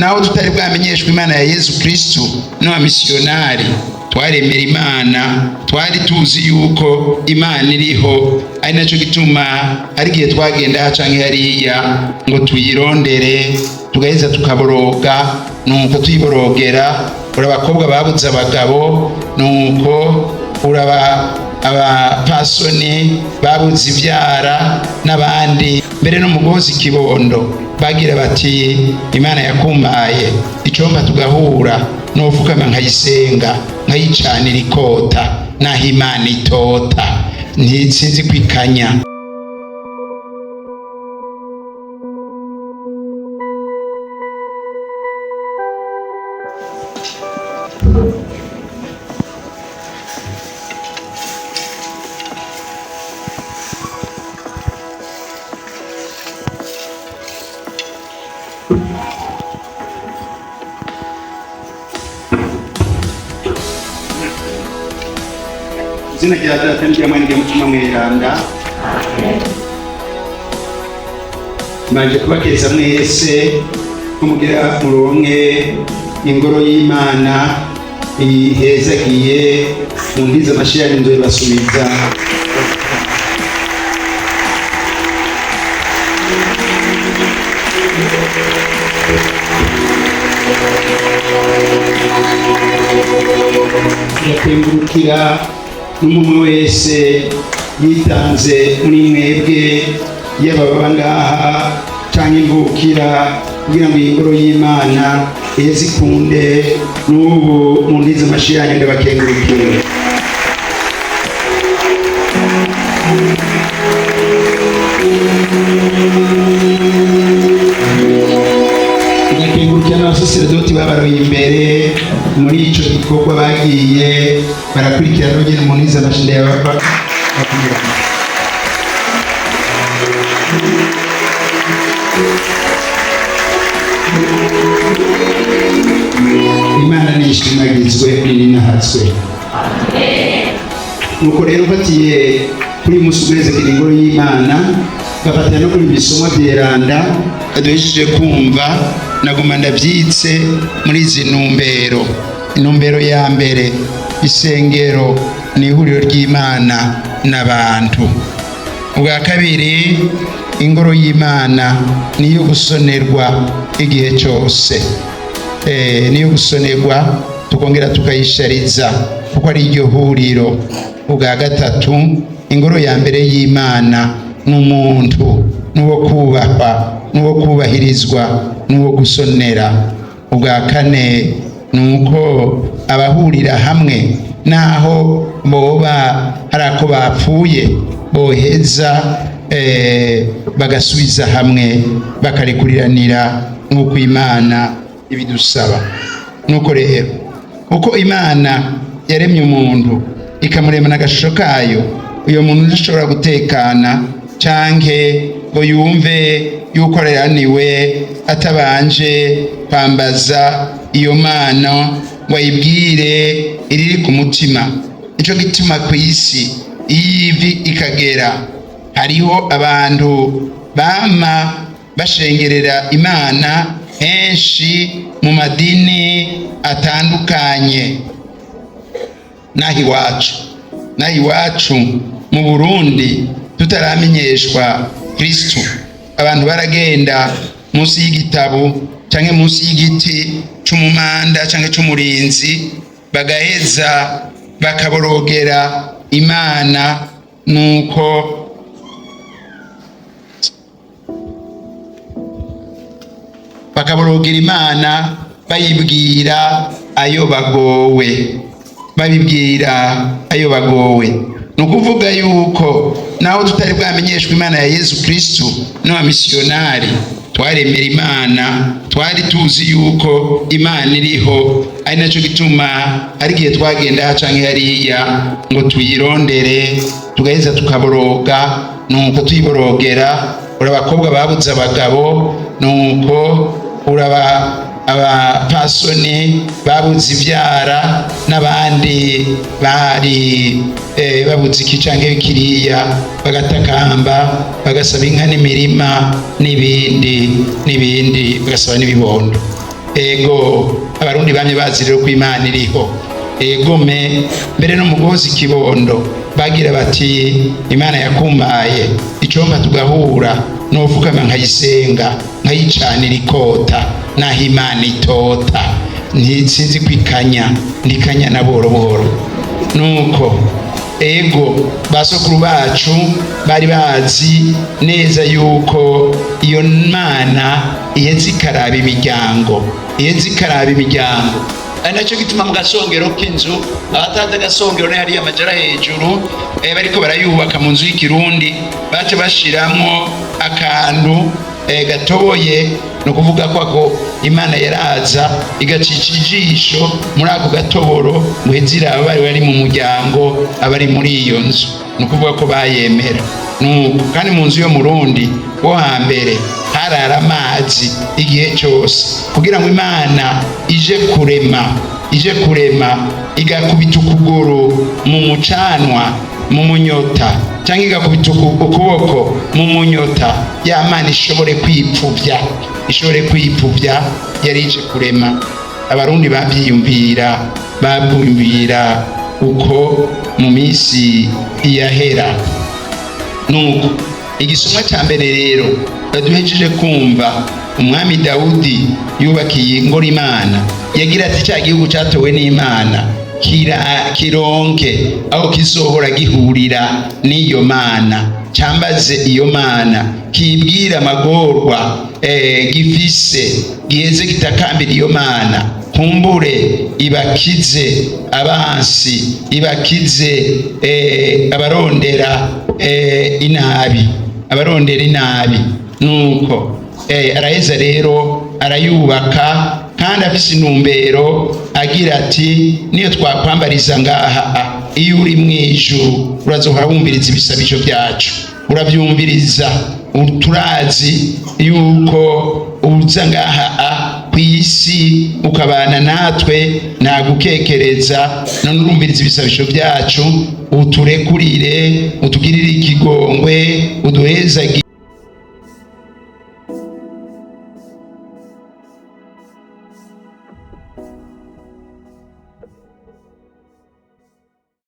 naho tutari bwamenyeshwe Imana ya Yesu Kristo n'abamisiyonari twaremera Imana, twari tuzi yuko Imana iriho, ari naco gituma ari gihe twagenda canke hariya ngo tuyirondere, tugaheza tukaboroga, nuko tuyiborogera. Urabakobwa babuze abagabo, nuko uraba abapasoni babuze ivyara n'abandi, mbere no mugozi kibondo bagira bati Imana yakumpaye icomba tugahura nofukama nkayisenga nkayicanira ikota naho Imana itota ntisinzi kwikanya. Izina rya Data n'Umwana n'Umutima Mweranda. Manje kubakeza mwese kumugira muronke ingoro y'Imana ihezagiye mu ndiza amashira n'inzobe basubiza. Yakengurukira n'umwe wese yitanze muri mwebwe, yababa ngaha canke imvukira, kugira ngo ingoro y'Imana izikunde n'ubu mu ndiza amashira ndabakengurukira. Ndakengurukira n'abasaserdoti babaroye imbere muri ico gikorwa, bagiye barakurikirana n'ugene mu ndiza amashira y'ababa. Imana nishimagizwe ninahazwe. Nuko rero mfatiye kuri musi mweze ingoro y'Imana, gafatanya no kuri bisomwa vyeranda duhejeje kumva, naguma ndavyitse muri izi ntumbero. Intumbero ya mbere, isengero ni ihuriro ry'Imana n'abantu. Ubwa kabiri, ingoro y'Imana niyo gusonerwa igihe cyose, niyo gusonerwa tukongera tukayishariza kuko ari iryo huriro. Ubwa gatatu, ingoro ya mbere y'Imana n'umuntu, n'uwo kubahwa, n'uwo kubahirizwa, n'uwo gusonera. Ubwa kane, nuko abahurira hamwe naho boba harako bapfuye boheza bagasubiza hamwe bakarekuriranira nk'uko Imana ibidusaba. Nuko rero uko Imana yaremye umuntu ikamuremana agashusho kayo, uyo muntu ntashobora gutekana canke ngo yumve yuko araniwe atabanje kwambaza iyo Mana ngo ayibwire iriri ku mutima. Nico gituma kw'isi ivi ikagera hariho abantu bama bashengerera Imana henshi mu madini atandukanye. Nahi wacu mu Burundi tutaramenyeshwa Kristo, abantu baragenda munsi y'igitabo canke munsi y'igiti c'umumanda canke c'umurinzi, bagaheza bakaborogera Imana, nuko bakaborogera Imana bayibwira ayo bagowe. Nukuvuga yuko naho tutari bwamenyeshwe Imana ya Yesu Kristo n'abamisiyonari twaremera Imana, twari tuzi yuko Imana iriho, ari naco gituma ari gihe twagenda canke hariya ngo tuyirondere, tugaheza tukaboroga, nuko tuyiborogera. Urabakobwa babuze abagabo, nuko uraba abapasoni babuze ivyara n'abandi bari babuze iki canke kiriya, bagatakamba bagasaba inka n'imirima n'ibindi bagasaba n'ibibondo. ego abarundi bamye bazi rero ko Imana iriho, ego mbere no mu guhoza ikibondo bagira bati Imana yakumpaye icomba tugahura nofukama nkayisenga nkayicanira ikota naho Imana itota ntisinzi kwikanya ndikanya na boroboro. Nuko ego basokuru bacu bari bazi neza yuko iyo Mana iheze ikaraba imiryango, ari nacyo gituma mu gasongero k'inzu abatazi agasongero ne hariya amajara hejuru bariko barayubaka mu nzu y'ikirundi bace bashiramwo akantu gatoboye, no kuvuga ko Imana yaraza igacica ijisho muri ako gatoboro ngo hezira abari bari mu muryango abari muri iyo nzu, no kuvuga ko bayemera. Nuko kandi mu nzu yo Murundi wo hambere harara amazi igihe cyose kugira ngo Imana ije kurema igakubita ukuguru mu mucanwa mu munyota cyangwa igakubita ukuboko mu munyota, ya Mana ishobore kwipfuvya yari ije kurema. Abarundi babyiyumvira uko mu minsi yahera. Nuko igisomwa cya mbere rero baduhejeje kumva umwami Dawudi yubakiye ingoro Imana, yagira ati cya gihugu cyatowe n'Imana kironke aho kizohora gihurira n'iyo Mana, cyambaze iyo Mana kibwira amagorwa gifise giheze kitakambira iyo Mana, kumbure ibakize abansi, ibakize abarondera inabi. Nuko araheza rero arayubaka kandi afise intumbero agira ati niyo twakwambariza ngaha iyo uri mwijuru urazohora wumviriza ibisabisho byacu, urabyumviriza. Turazi yuko uza ngaha kw'isi ukabana natwe nta gukekereza, none urumviriza ibisabisho byacu, uturekurire, utugirire ikigongwe, uduhezagire.